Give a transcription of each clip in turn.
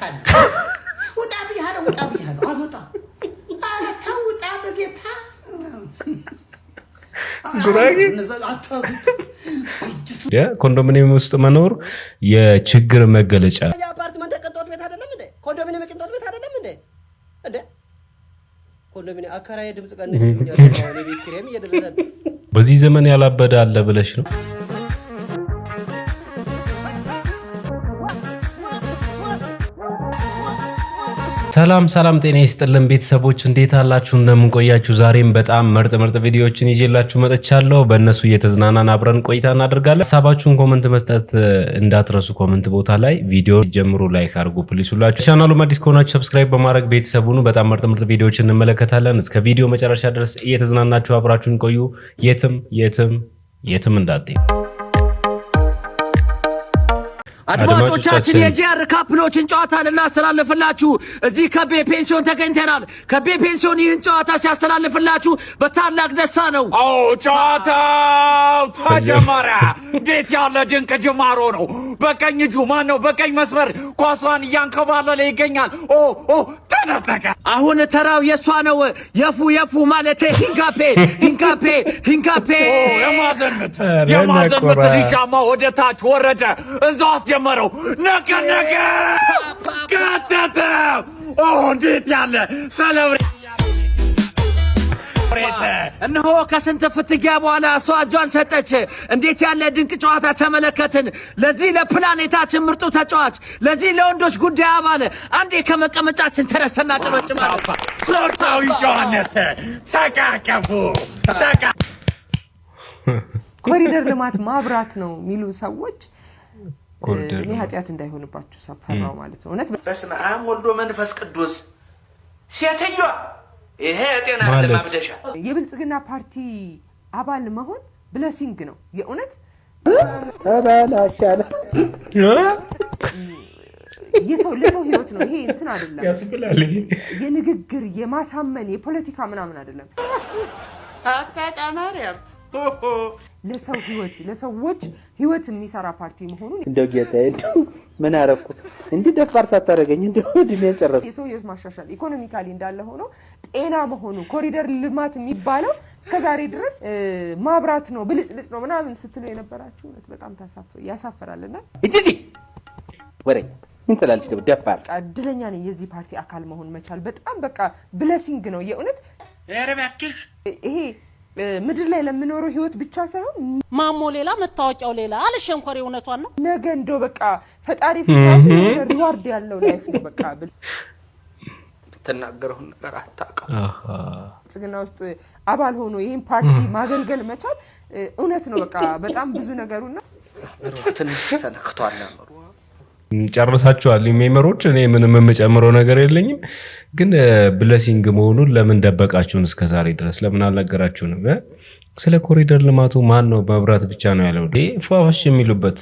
ይመጣል ውጣ ቢያለው አልወጣ አታውጣ በጌታ ጉራጌ ኮንዶሚኒየም ውስጥ መኖር የችግር መገለጫ የአፓርትመንት ቅንጦት ቤት አይደለም እንዴ? ኮንዶሚኒየም ቅንጦት ቤት አይደለም እንዴ? ኮንዶሚኒየም አከራዬ ድምጽ ቀንሽ ይሉኛል። ቤት ኪራይም እየደረሰ በዚህ ዘመን ያላበደ አለ ብለሽ ነው? ሰላም ጤና ይስጥልን ቤተሰቦች እንዴት አላችሁ? እንደምን ቆያችሁ? ዛሬም በጣም ምርጥ ቪዲዮዎችን ይዤላችሁ መጥቻለሁ። በእነሱ እየተዝናናን አብረን ቆይታ እናደርጋለን። ሐሳባችሁን ኮሜንት መስጠት እንዳትረሱ። ኮሜንት ቦታ ላይ ቪዲዮ ጀምሩ፣ ላይክ አድርጉ ፕሊስ ሁላችሁ። ቻናሉ አዲስ ከሆናችሁ ሰብስክራይብ በማድረግ ቤተሰብ ሁኑ። በጣም ምርጥ ቪዲዮዎችን እንመለከታለን። እስከ ቪዲዮ መጨረሻ ድረስ እየተዝናናችሁ አብራችሁን ቆዩ። የትም እንዳትሄዱ። አድማጮቻችን የጂአር ካፕሎችን ጨዋታ ልናስተላልፍላችሁ እዚህ ከቤ ፔንሲዮን ተገኝተናል። ከቤ ፔንሲዮን ይህን ጨዋታ ሲያስተላልፍላችሁ በታላቅ ደስታ ነው። ጨዋታው ተጀመረ። እንዴት ያለ ድንቅ ጅማሮ ነው! በቀኝ እጁ ማን ነው በቀኝ መስመር ኳሷን እያንከባለለ ይገኛል። ተነጠቀ። አሁን ተራው የሷ ነው። የፉ ማለት ሂንካፔ የማዘንምት ሊሻማ ወደ ታች ወረደ። እዛው ጀመረው ነቀነቀ ከተተው። እንዴት ያለ ሰለብሬት! እነሆ ከስንት ፍትጊያ በኋላ እሷ እጇን ሰጠች። እንዴት ያለ ድንቅ ጨዋታ ተመለከትን። ለዚህ ለፕላኔታችን ምርጡ ተጫዋች፣ ለዚህ ለወንዶች ጉዳይ አባል አንዴ ከመቀመጫችን ተነስተና ጨበጭበን ስፖርታዊ ጨዋነት ተቃቀፉ። ኮሪደር ልማት ማብራት ነው የሚሉ ሰዎች እኔ ኃጢአት እንዳይሆንባችሁ ሰፈራው ማለት ነው። እውነት በስመ አብ ወልዶ መንፈስ ቅዱስ ሴትዮዋ ይሄ የጤና ለማብደሻ የብልጽግና ፓርቲ አባል መሆን ብለሲንግ ነው። የእውነት ተባላሻለ ለሰው ህይወት ነው። ይሄ እንትን አይደለም ያስብላል። የንግግር የማሳመን የፖለቲካ ምናምን አይደለም። አታጣማሪያም ለሰው ህይወት ለሰዎች ህይወት የሚሰራ ፓርቲ መሆኑን እንደው ጌታዬ ምን አረኩ እንዴ? ደፋር ሳታረገኝ እንደው ድሜን ጨረሰ። የሰው ህይወት ማሻሻል ኢኮኖሚካሊ እንዳለ ሆኖ ጤና መሆኑ ኮሪደር ልማት የሚባለው እስከዛሬ ድረስ ማብራት ነው ብልጭልጭ ነው ምናምን ስትሉ የነበራችሁ በጣም ያሳፈራልና እጂ ወሬ ምን ትላለች? ደፋር እድለኛ ነኝ የዚህ ፓርቲ አካል መሆን መቻል በጣም በቃ ብለሲንግ ነው የእውነት። ያረባክሽ ይሄ ምድር ላይ ለምኖረው ህይወት ብቻ ሳይሆን ማሞ ሌላ መታወቂያው ሌላ አልሸንኮሬ እውነቷን ነው። ነገ እንደው በቃ ፈጣሪ ፍቃዱ ሪዋርድ ያለው ላይፍ ነው። በቃ ተናገረው ነገር አታውቀው። ጽግና ውስጥ አባል ሆኖ ይሄን ፓርቲ ማገልገል መቻል እውነት ነው። በቃ በጣም ብዙ ነገሩና ትንሽ ተነክቷል ነው። ጨርሳችኋል ሜምበሮች። እኔ ምንም የምጨምረው ነገር የለኝም። ግን ብለሲንግ መሆኑን ለምን ደበቃችሁን? እስከዛሬ ድረስ ለምን አልነገራችሁንም? ስለ ኮሪደር ልማቱ ማን ነው መብራት ብቻ ነው ያለው? ፏፋሽ የሚሉበት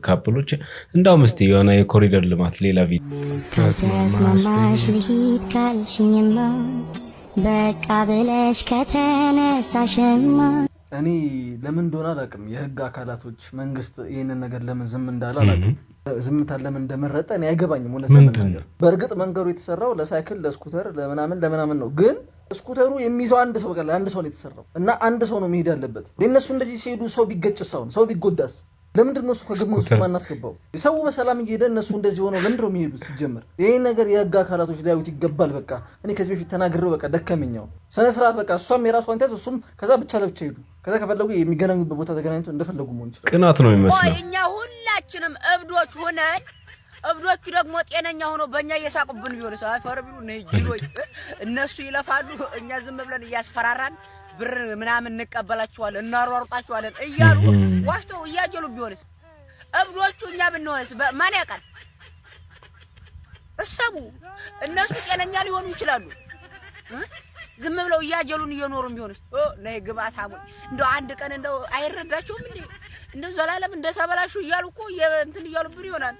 ካፕሎች እንዳውም እስቲ የሆነ የኮሪደር ልማት ሌላ ቪዲዮ ተስማማሽ ልሂድ ካልሽኝማ በቃ ብለሽ ከተነሳሽማ እኔ ለምን እንደሆነ አላውቅም። የህግ አካላቶች መንግስት ይሄንን ነገር ለምን ዝም እንዳለ አላውቅም። ዝምታን ለምን እንደመረጠ እኔ አይገባኝም። እውነት ለምን በእርግጥ መንገዱ የተሰራው ለሳይክል ለስኩተር ለምናምን ነው። ግን ስኩተሩ የሚይዘው አንድ ሰው በቃ አንድ ሰው ነው የተሰራው እና አንድ ሰው ነው መሄድ ያለበት። ለነሱ እንደዚህ ሲሄዱ ሰው ቢገጭ ሰው ቢጎዳስ ለምንድን ነው እሱ ከግምት ውስጥ ማናስገባው? ሰው በሰላም እየሄደ እነሱ እንደዚህ ሆነው ለምንድን ነው የሚሄዱት? ሲጀመር ይሄ ነገር የህግ አካላቶች ሊያዩት ይገባል። በቃ እኔ ከዚህ በፊት ተናግሬው በቃ ደከመኛው ስነ ስርዓት በቃ እሷም የራሷን ታዝ እሱም ከዛ ብቻ ለብቻ ሄዱ። ከዛ ከፈለጉ የሚገናኙበት ቦታ ተገናኝተው እንደፈለጉ መሆን ይችላል። ቅናት ነው የሚመስለው። እኛ ሁላችንም እብዶች ሆነን እብዶቹ ደግሞ ጤነኛ ሆኖ በእኛ እየሳቁብን ቢሆን ሳፈር ቢሉ ነጅሮች እነሱ ይለፋሉ፣ እኛ ዝም ብለን እያስፈራራን ብር ምናምን እንቀበላቸዋለን እናሯሩጣቸዋለን እያሉ ዋሽተው እያጀሉ ቢሆንስ እብዶቹ እኛ ብንሆንስ ማን ያውቃል? እሰቡ እነሱ ጤነኛ ሊሆኑ ይችላሉ። ዝም ብለው እያጀሉን እየኖሩ ቢሆንስ ነይ ግባት አሙ እንደው አንድ ቀን እንደው አይረዳቸውም እንዴ? እንደው ዘላለም እንደተበላሹ እያሉ እኮ እንትን እያሉብን ይሆናል።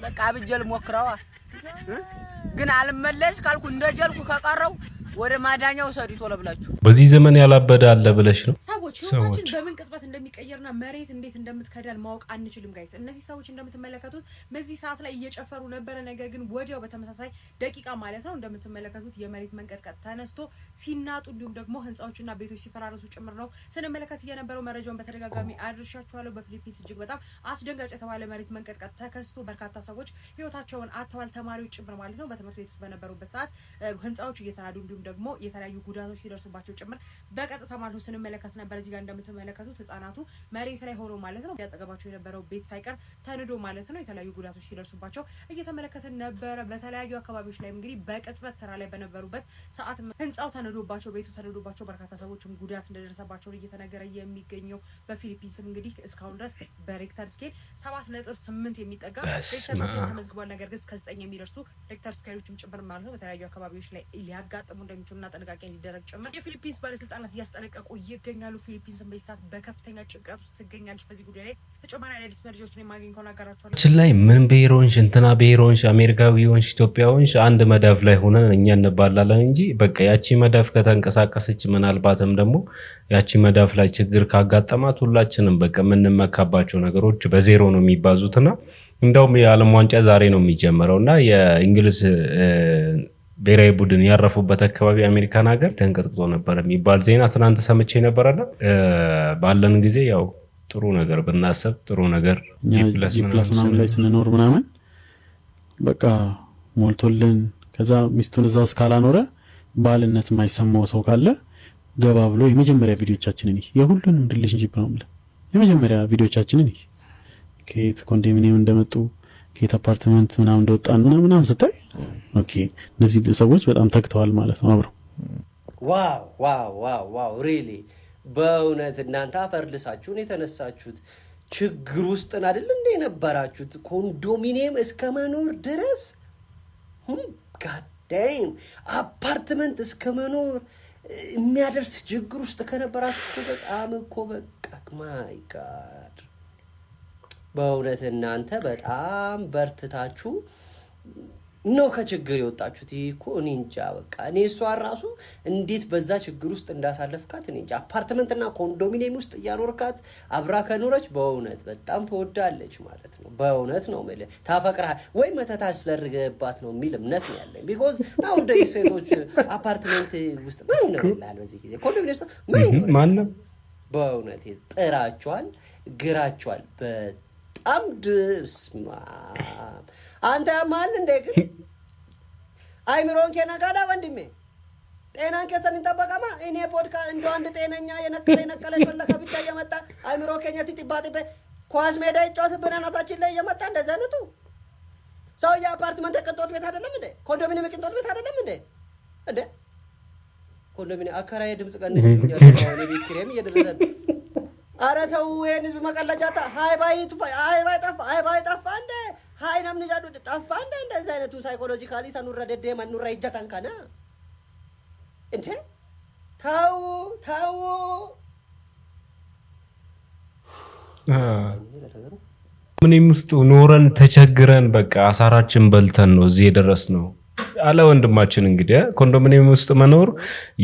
በቃ አብጀል ሞክረዋ ግን አልመለስ ካልኩ እንደጀልኩ ከቀረው ወደ ማዳኛው ሰሪቶ ለብላችሁ በዚህ ዘመን ያላበደ አለ ብለሽ ነው? ሰዎች ሰዎች ህይወታችን በምን ቅጽበት እንደሚቀየርና መሬት እንዴት እንደምትከዳል ማወቅ አንችልም ጋይስ። እነዚህ ሰዎች እንደምትመለከቱት በዚህ ሰዓት ላይ እየጨፈሩ ነበር። ነገር ግን ወዲያው በተመሳሳይ ደቂቃ ማለት ነው እንደምትመለከቱት የመሬት መንቀጥቀጥ ተነስቶ ሲናጡ እንዲሁም ደግሞ ህንጻዎችና ቤቶች ሲፈራረሱ ጭምር ነው ስንመለከት የነበረው። መረጃውን በተደጋጋሚ አድርሻችኋለሁ። በፊሊፒንስ እጅግ በጣም አስደንጋጭ የተባለ መሬት መንቀጥቀጥ ተከስቶ በርካታ ሰዎች ህይወታቸውን አጥተዋል። ተማሪዎች ጭምር ማለት ነው በትምህርት ቤት ውስጥ በነበሩበት ሰዓት ህንጻዎች እየተናዱ እንዲሁም ደግሞ የተለያዩ ጉዳቶች ሲደርሱባቸው ጭምር በቀጥታ ማለት ነው ስንመለከት ነበር። እዚህ ጋር እንደምትመለከቱት ህጻናቱ መሬት ላይ ሆኖ ማለት ነው ያጠገባቸው የነበረው ቤት ሳይቀር ተንዶ ማለት ነው የተለያዩ ጉዳቶች ሲደርሱባቸው እየተመለከትን ነበር። በተለያዩ አካባቢዎች ላይ እንግዲህ በቅጽበት ስራ ላይ በነበሩበት ሰዓት ህንጻው ተንዶባቸው ቤቱ ተንዶባቸው በርካታ ሰዎችም ጉዳት እንደደረሰባቸው እየተነገረ የሚገኘው በፊሊፒንስም እንግዲህ እስካሁን ድረስ በሬክተር ስኬል 7.8 የሚጠጋ ሬክተር ስኬል ተመዝግቧል። ነገር ግን እስከ 9 የሚደርሱ ሬክተር ስኬሎችም ጭምር ማለት ነው በተለያዩ አካባቢዎች ላይ ሊያጋጥሙ እንደሚችሉና ጥንቃቄ እንዲደረግ ጭምር የፊሊፒንስ ባለስልጣናት እያስጠነቀቁ ይገኛሉ። ፊሊፒንስም በዚህ ሰዓት በከፍተኛ ጭንቀት ውስጥ ትገኛለች። በዚህ ጉዳይ ላይ ተጨማሪ አዲስ መረጃዎችን የማገኝ ከሆነ አጋራችኋለሁ። እቺ ላይ ምን ብሔሮንሽ እንትና ብሔሮንሽ አሜሪካዊዎች ኢትዮጵያዎች አንድ መዳፍ ላይ ሆነን እኛ እንባላለን እንጂ በቃ ያቺ መዳፍ ከተንቀሳቀሰች ምናልባትም ደግሞ ያቺ መዳፍ ላይ ችግር ካጋጠማት ሁላችንም በቃ የምንመካባቸው ነገሮች በዜሮ ነው የሚባዙትና እንደውም የዓለም ዋንጫ ዛሬ ነው የሚጀምረውና የእንግሊዝ ብሔራዊ ቡድን ያረፉበት አካባቢ አሜሪካን ሀገር ተንቀጥቅጦ ነበር የሚባል ዜና ትናንት ሰምቼ ነበርና ባለን ጊዜ ያው ጥሩ ነገር ብናስብ ጥሩ ነገር ጂፕላስ ምናምን ላይ ስንኖር ምናምን በቃ ሞልቶልን ከዛ ሚስቱን እዛው እስካላኖረ ባልነት የማይሰማው ሰው ካለ ገባ ብሎ የመጀመሪያ ቪዲዮቻችንን የሁሉንም ሪሌሽንሺፕ ነው ማለት የመጀመሪያ ቪዲዮቻችንን ከየት ኮንዶሚኒየም እንደመጡ ከየት አፓርትመንት ምናምን እንደወጣን ምናምን ስታይ ኦኬ እነዚህ ሰዎች በጣም ተግተዋል ማለት ነው አብረው። ዋው ዋው ዋው ዋው ሪሊ በእውነት እናንተ አፈርልሳችሁን የተነሳችሁት ችግር ውስጥ አይደል እንዴ ነበራችሁት? ኮንዶሚኒየም እስከ መኖር ድረስ ጋዳም አፓርትመንት እስከ መኖር የሚያደርስ ችግር ውስጥ ከነበራችሁ በጣም እኮ በቃ ማይ ጋድ በእውነት እናንተ በጣም በርትታችሁ ነው ከችግር የወጣችሁት። ይሄ እኔ እንጃ በቃ እኔ እሷ ራሱ እንዴት በዛ ችግር ውስጥ እንዳሳለፍካት እኔ እንጃ። አፓርትመንትና ኮንዶሚኒየም ውስጥ እያኖርካት አብራ ከኖረች በእውነት በጣም ተወዳለች ማለት ነው። በእውነት ነው ማለት ታፈቅራለች ወይ መተት አስደርገባት ነው የሚል እምነት ነው ያለኝ። ቢኮዝ ናው እንደ ሴቶች አፓርትመንት ውስጥ ምን ነው ይላል በዚህ ጊዜ ኮንዶሚኒየም ውስጥ ምን ማንም በእውነት ጥራቸዋል ግራቸዋል በጣም ድስማ አንተ ማን እንደግን አይምሮን ከነጋዳ ወንድሜ ጤናን ከሰን እንጠበቀማ እኔ ፖድካስት እንደ አንድ ጤነኛ የነቀለ ሾለከ ብቻ እየመጣ አይምሮ ከኛት ይጥባጥ ኳስ ሜዳ ይጫወት በናታችን ላይ እየመጣ እንደዛ ነቱ ሰው የአፓርትመንት ቅንጦት ቤት አይደለም እንዴ? ኮንዶሚኒየም ቅንጦት ቤት አይደለም እንዴ? እንዴ ኮንዶሚኒየም አከራይ ድምጽ ቀንሽ ያለው ቤት ኪራይም እየደረሰ ኧረ ተው ይሄን ህዝብ መቀለጃታ ሃይ ባይ ጠፋ እንደ ሃይ ነምን ጃዱ ጠፋ እንደ እንደዚህ አይነቱ ሳይኮሎጂካሊ ሰኑረ ደደ ማኑራ ይጀታን ካና እንዴ ታው ምንም ውስጥ ኖረን ተቸግረን በቃ አሳራችን በልተን ነው እዚህ የደረስነው አለ ወንድማችን። እንግዲህ ኮንዶሚኒየም ውስጥ መኖር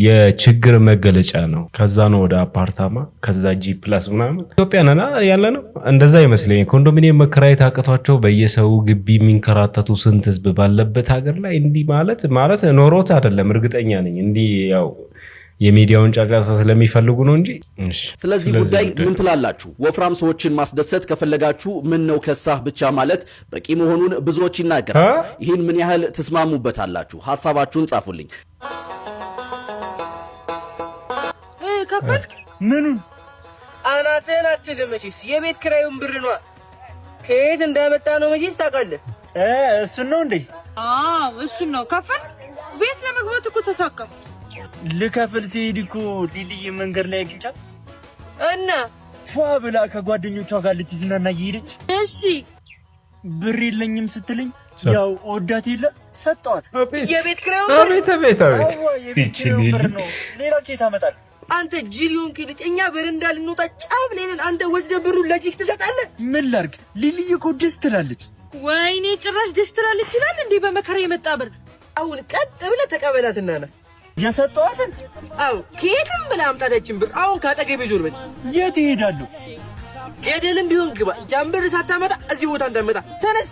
የችግር መገለጫ ነው። ከዛ ነው ወደ አፓርታማ ከዛ ጂ+ ምናምን ኢትዮጵያ ነና ያለ ነው እንደዛ ይመስለኝ። ኮንዶሚኒየም መከራየት አቅቷቸው በየሰው ግቢ የሚንከራተቱ ስንት ህዝብ ባለበት ሀገር ላይ እንዲህ ማለት ኖሮት አይደለም እርግጠኛ ነኝ። እንዲህ ያው የሚዲያውን ጫጫታ ስለሚፈልጉ ነው እንጂ። ስለዚህ ጉዳይ ምን ትላላችሁ? ወፍራም ሰዎችን ማስደሰት ከፈለጋችሁ ምን ነው ከሳህ ብቻ ማለት በቂ መሆኑን ብዙዎች ይናገራሉ። ይህን ምን ያህል ትስማሙበታላችሁ? ሐሳባችሁን ጻፉልኝ። ከፈልክ ምኑን አናቴን አትደመጪስ? የቤት ኪራዩን ብር ነው ከየት እንዳመጣ ነው መቼስ ታውቃለህ። እሱን ነው እንዴ? አዎ እሱን ነው። ከፈል ቤት ለመግባት እኮ ተሳቀቁ። ልከፍል ሲሄድ እኮ ሊልይ መንገድ ላይ አግኝቻት እና ፏ ብላ ከጓደኞቿ ጋር ልትዝናና እየሄደች እሺ ብር የለኝም ስትልኝ ያው ወዳት የለ ሰጣት። የቤት ኪራዩን ብር ነው ሌላ ከየት አመጣለሁ? አንተ ጂሊዮን ኪልጭ እኛ በረንዳ ልንወጣ ጫፍ ለኔን አንተ ወስደህ ብሩን ለጂክ ትሰጣለህ? ምን ላድርግ? ሊልይ እኮ ደስ ትላለች። ወይኔ ጭራሽ ደስ ትላለች ይላል እንዴ? በመከራ የመጣ ብር አሁን ቀጥ ብለህ ተቀበላትና ና የሰጠኋትን? አዎ ከየትም ብላ አምጣተችን ብር አሁን ካጠገቤ ዞር በል። የት እሄዳለሁ? ገደልም ቢሆን ግባ። ያን ብር ሳታመጣ እዚህ ቦታ እንዳትመጣ ተነስ።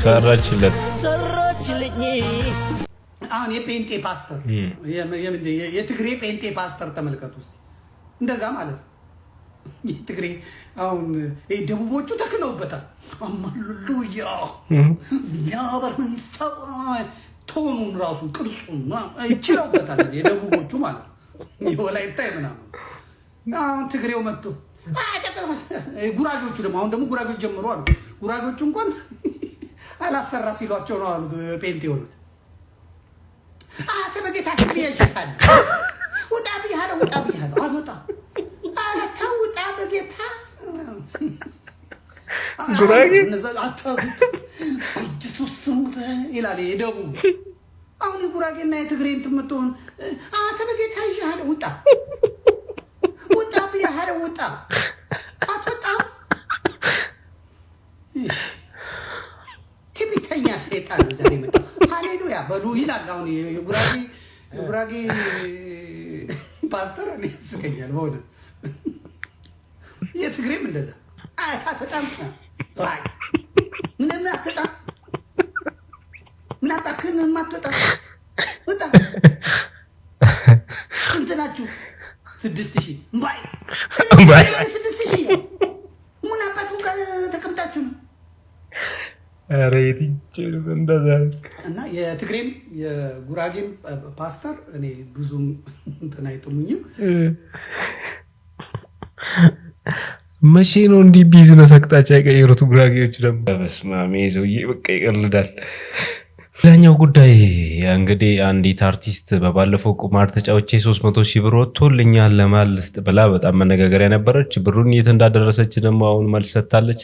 ሰራችለት። አሁን የጴንጤ ፓስተር የትግሬ ጴንጤ ፓስተር ተመልከቱ እስቲ። እንደዛ ማለት ነው። የትግሬ አሁን ደቡቦቹ ተክነውበታል። አማሉያ ያበር ቶኑን ራሱ ቅርጹን ይችላውበታል። የደቡቦቹ ማለት ነው። የወላይታ ምናምን አሁን ትግሬው መጥቶ ጉራጌዎቹ ደግሞ አሁን ደግሞ ጉራጌዎች ጀምሮ አሉ። ጉራጌዎቹ እንኳን አላሰራ ሲሏቸው ነው አሉ ጴንጤ የሆኑት። ተበጌታ ሲያይሻል ውጣ ብያለሁ፣ ውጣ ብያለሁ፣ አልወጣም። ኧረ ተው ውጣ በጌታ ጉራጌ ስሙት ይላል የደቡብ። አሁን የጉራጌና የትግሬ እንትን የምትሆን ተበጌታ ይሻለ ውጣ ውጣ ብያለሁ፣ ውጣ አትወጣም። ትዕቢተኛ ሰይጣን ዛሬ መጣ። ሃሌሉያ በሉ ይላል። አሁን የጉራጌ ፓስተር እኔ ያስቀኛል በእውነት። የትግሬም እንደዛ አታወጣም። አይ ምን አትወጣም፣ ምን አባክህን የማትወጣም ወጣ። ስንት ናችሁ? 6000 እምባይ 6000 ምን አባቱ ጋር ተቀምጣችሁ ነው? ኧረ የትንጭ እንደዛ እና የትግሬም የጉራጌም ፓስተር እኔ ብዙም እንትን አይጥሙኝም። መቼ ነው እንዲህ ቢዝነስ አቅጣጫ የቀየሩት ጉራጌዎች ደግሞ? በስመ አብ ሰውዬ በቃ ይቀልዳል። ሌላኛው ጉዳይ እንግዲህ አንዲት አርቲስት በባለፈው ቁማር ተጫውቼ 300,000 ብር ወጥቶልኛል ለማልስጥ ብላ በጣም መነጋገሪያ ነበረች። ብሩን የት እንዳደረሰች ደግሞ አሁን መልስ ሰጥታለች።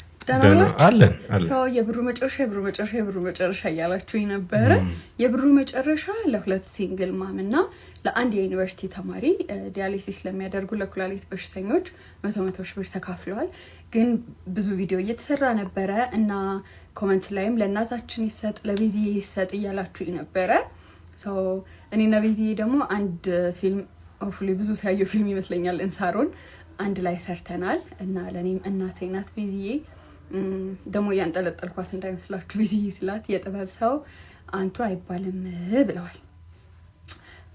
አለን ሰው የብሩ መጨረሻ እያላችሁ ነበረ። የብሩ መጨረሻ ለሁለት ሲንግል ማም እና ለአንድ የዩኒቨርሲቲ ተማሪ ዲያሊሲስ ለሚያደርጉ ለኩላሊት በሽተኞች 100,000 ብር ተካፍለዋል። ግን ብዙ ቪዲዮ እየተሰራ ነበረ እና ኮመንት ላይም ለእናታችን ይሰጥ ለቤዚዬ ይሰጥ እያላችሁ ነበረ። እኔና ቤዚዬ ደግሞ አንድ ፊልም ሆፕፉሊ ብዙ ሲያየው ፊልም ይመስለኛል እንሳሮን አንድ ላይ ሰርተናል እና ለኔም እናቴ ናት ቤዚዬ። ደግሞ ያንጠለጠልኳት እንዳይመስላችሁ ቤዚዬ ስላት የጥበብ ሰው አንቱ አይባልም ብለዋል።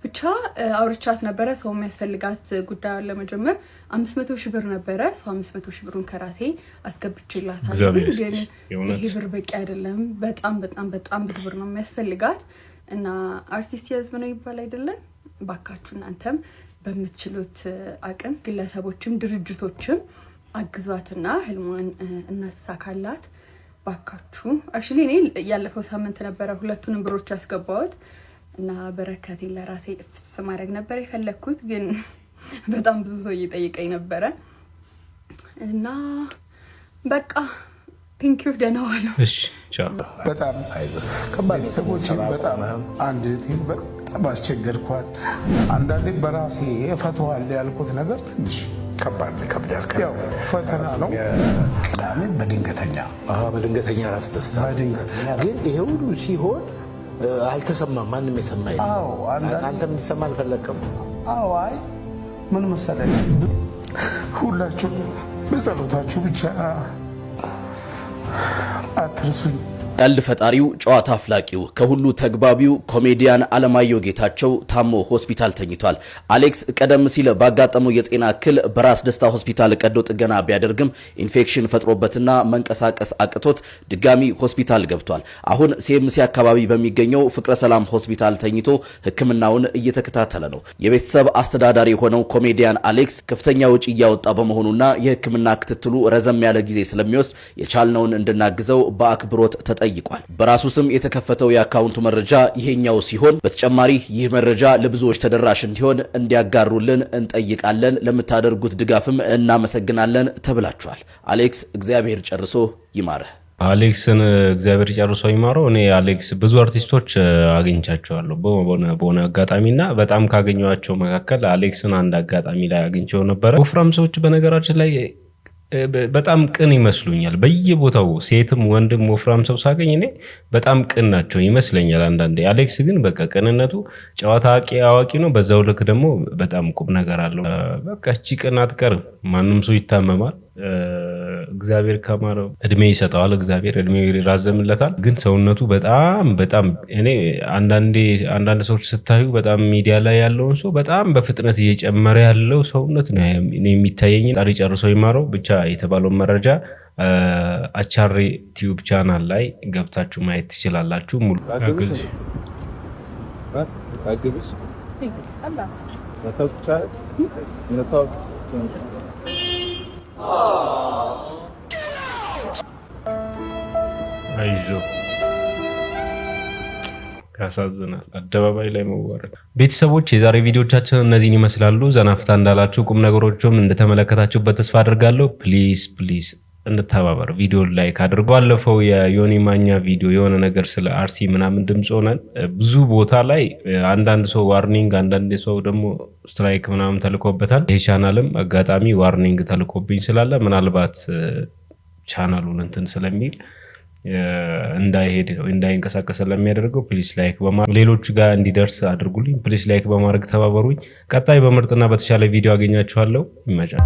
ብቻ አውርቻት ነበረ። ሰው የሚያስፈልጋት ጉዳዩን ለመጀመር 500,000 ብር ነበረ። 500,000 ብሩን ከራሴ አስገብቼላታለሁ። ግን ይሄ ብር በቂ አይደለም። በጣም ብዙ ብር ነው የሚያስፈልጋት እና አርቲስት የህዝብ ነው ይባል አይደለም። ባካችሁ እናንተም በምትችሉት አቅም ግለሰቦችም ድርጅቶችም አግዟትና ህልሟን እናሳካላት ባካችሁ። አክቹሊ እኔ ያለፈው ሳምንት ነበረ ሁለቱንም ብሮች ያስገባሁት እና በረከቴ ለራሴ ፍስ ማድረግ ነበር የፈለኩት። ግን በጣም ብዙ ሰው እየጠየቀኝ ነበረ እና በቃ ቴንክ ዩ ደህና ዋሉ። እሺ ቻው። በጣም ከባድ ሰዎች በጣም አንድ ቲም በጣም አስቸገርኳት። አንዳንዴ በራሴ እፈተዋለሁ ያልኩት ነገር ትንሽ ከባድ ከብዳል። ያው ፈተና ነው። ቅዳሜ በድንገተኛ ራስ ደስታ ግን ይሄ ሁሉ ሲሆን አልተሰማም። ማንም የሰማ የለም። አንተም እንዲሰማ አልፈለግም። አይ ምን መሰለኝ፣ ሁላችሁ በጸሎታችሁ ብቻ አትርሱኝ። ቀልድ ፈጣሪው ጨዋታ አፍላቂው ከሁሉ ተግባቢው ኮሜዲያን አለማየሁ ጌታቸው ታሞ ሆስፒታል ተኝቷል። አሌክስ ቀደም ሲል ባጋጠመው የጤና እክል በራስ ደስታ ሆስፒታል ቀዶ ጥገና ቢያደርግም ኢንፌክሽን ፈጥሮበትና መንቀሳቀስ አቅቶት ድጋሚ ሆስፒታል ገብቷል። አሁን ሲኤምሲ አካባቢ በሚገኘው ፍቅረ ሰላም ሆስፒታል ተኝቶ ሕክምናውን እየተከታተለ ነው። የቤተሰብ አስተዳዳሪ የሆነው ኮሜዲያን አሌክስ ከፍተኛ ወጪ እያወጣ በመሆኑና የሕክምና ክትትሉ ረዘም ያለ ጊዜ ስለሚወስድ የቻልነውን እንድናግዘው በአክብሮት ተጠይቋል። በራሱ ስም የተከፈተው የአካውንቱ መረጃ ይሄኛው ሲሆን በተጨማሪ ይህ መረጃ ለብዙዎች ተደራሽ እንዲሆን እንዲያጋሩልን እንጠይቃለን። ለምታደርጉት ድጋፍም እናመሰግናለን ተብላችኋል። አሌክስ እግዚአብሔር ጨርሶ ይማረህ። አሌክስን እግዚአብሔር ጨርሶ ይማረው። እኔ አሌክስ ብዙ አርቲስቶች አግኝቻቸዋለሁ በሆነ አጋጣሚና በጣም ካገኘኋቸው መካከል አሌክስን አንድ አጋጣሚ ላይ አግኝቼው ነበረ። ወፍራም ሰዎች በነገራችን ላይ በጣም ቅን ይመስሉኛል። በየቦታው ሴትም ወንድም ወፍራም ሰው ሳገኝ እኔ በጣም ቅን ናቸው ይመስለኛል አንዳንዴ። አሌክስ ግን በቃ ቅንነቱ ጨዋታ አዋቂ ነው፣ በዛው ልክ ደግሞ በጣም ቁም ነገር አለው። በቃ እቺ ቅን አትቀርም። ማንም ሰው ይታመማል፣ እግዚአብሔር ከማረው እድሜ ይሰጠዋል፣ እግዚአብሔር እድሜ ይራዘምለታል። ግን ሰውነቱ በጣም እኔ አንዳንድ ሰዎች ስታዩ በጣም ሚዲያ ላይ ያለውን ሰው በጣም በፍጥነት እየጨመረ ያለው ሰውነት ነው የሚታየኝ። ጣሪ ጨርሶ ይማረው ብቻ የተባለውን መረጃ አቻሬ ቲዩብ ቻናል ላይ ገብታችሁ ማየት ትችላላችሁ። ሙሉ አይዞ ያሳዝናል። አደባባይ ላይ መዋረድ። ቤተሰቦች የዛሬ ቪዲዮቻችን እነዚህን ይመስላሉ። ዘናፍታ እንዳላችሁ ቁም ነገሮችም እንደተመለከታችሁበት ተስፋ አድርጋለሁ። ፕሊዝ እንተባበር፣ ቪዲዮ ላይክ አድርጉ። ባለፈው የዮኒ ማኛ ቪዲዮ የሆነ ነገር ስለ አርሲ ምናምን ድምጽ ሆነን ብዙ ቦታ ላይ አንዳንድ ሰው ዋርኒንግ፣ አንዳንድ ሰው ደግሞ ስትራይክ ምናምን ተልኮበታል። ይሄ ቻናልም አጋጣሚ ዋርኒንግ ተልኮብኝ ስላለ ምናልባት ቻናሉን እንትን ስለሚል እንዳይንቀሳቀስ ለሚያደርገው ፕሊስ ላይክ በማድረግ ሌሎች ጋር እንዲደርስ አድርጉልኝ። ፕሊስ ላይክ በማድረግ ተባበሩኝ። ቀጣይ በምርጥና በተሻለ ቪዲዮ አገኛችኋለሁ። ይመጫል።